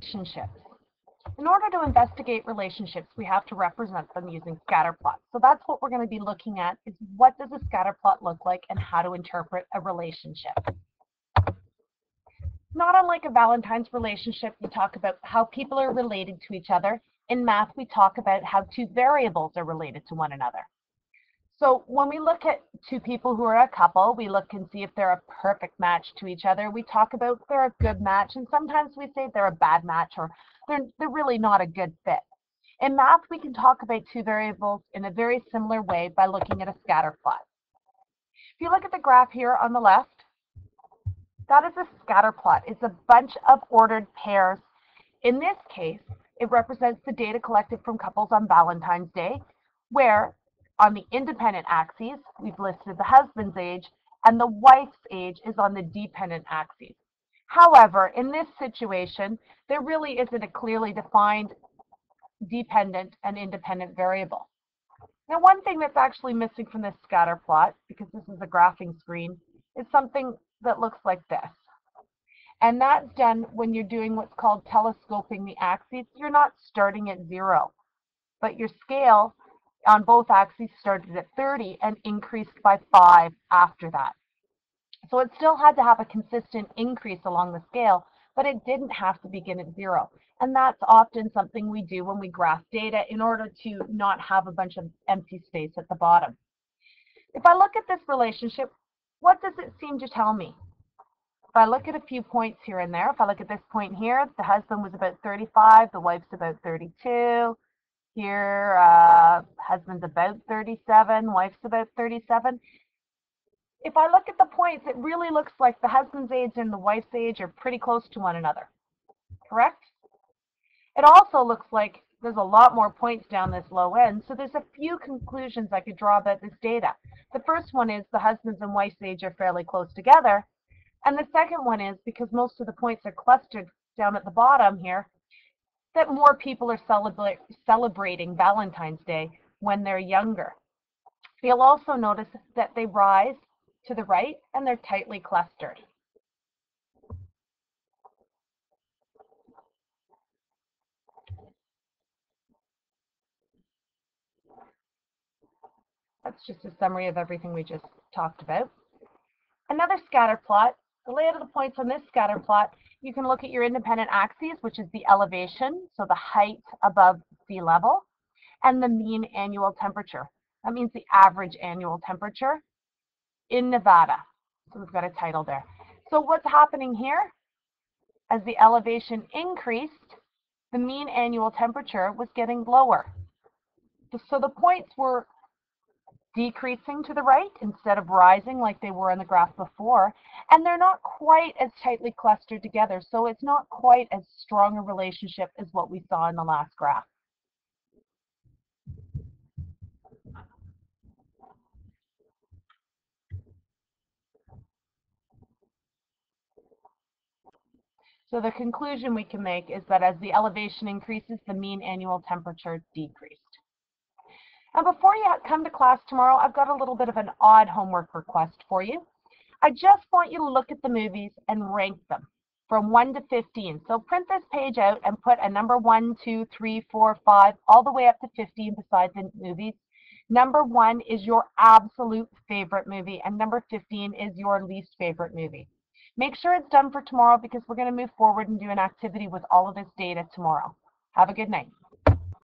relationships. In order to investigate relationships, we have to represent them using scatterplots. So that's what we're going to be looking at, is what does a scatterplot look like and how to interpret a relationship. Not unlike a Valentine's relationship, we talk about how people are related to each other. In math, we talk about how two variables are related to one another. So when we look at two people who are a couple, we look and see if they're a perfect match to each other. We talk about they're a good match, and sometimes we say they're a bad match, or they're really not a good fit. In math, we can talk about two variables in a very similar way by looking at a scatter plot. If you look at the graph here on the left, that is a scatter plot. It's a bunch of ordered pairs. In this case, it represents the data collected from couples on Valentine's Day, where on the independent axes, we've listed the husband's age, and the wife's age is on the dependent axis. However, in this situation, there really isn't a clearly defined dependent and independent variable. Now, one thing that's actually missing from this scatter plot, because this is a graphing screen, is something that looks like this. And that's done when you're doing what's called telescoping the axes. You're not starting at 0, but your scale on both axes started at 30 and increased by 5 after that. So it still had to have a consistent increase along the scale, but it didn't have to begin at 0. And that's often something we do when we graph data in order to not have a bunch of empty space at the bottom. If I look at this relationship, what does it seem to tell me? If I look at a few points here and there, if I look at this point here, the husband was about 35, the wife's about 32. Here, husband's about 37, wife's about 37. If I look at the points, it really looks like the husband's age and the wife's age are pretty close to one another, correct? It also looks like there's a lot more points down this low end, so there's a few conclusions I could draw about this data. The first one is the husband's and wife's age are fairly close together, and the second one is, because most of the points are clustered down at the bottom here, that more people are celebrating Valentine's Day when they're younger. You'll also notice that they rise to the right and they're tightly clustered. That's just a summary of everything we just talked about. Another scatter plot, the layout of the points on this scatter plot, you can look at your independent axes, which is the elevation, so the height above sea level, and the mean annual temperature. That means the average annual temperature in Nevada. So we've got a title there. So what's happening here? As the elevation increased, the mean annual temperature was getting lower. So the points were decreasing to the right instead of rising like they were in the graph before, and they're not quite as tightly clustered together, so it's not quite as strong a relationship as what we saw in the last graph. So the conclusion we can make is that as the elevation increases, the mean annual temperature decreased. And before you come to class tomorrow, I've got a little bit of an odd homework request for you. I just want you to look at the movies and rank them from 1 to 15. So print this page out and put a number 1, 2, 3, 4, 5, all the way up to 15 beside the movies. Number 1 is your absolute favorite movie, and number 15 is your least favorite movie. Make sure it's done for tomorrow, because we're going to move forward and do an activity with all of this data tomorrow. Have a good night.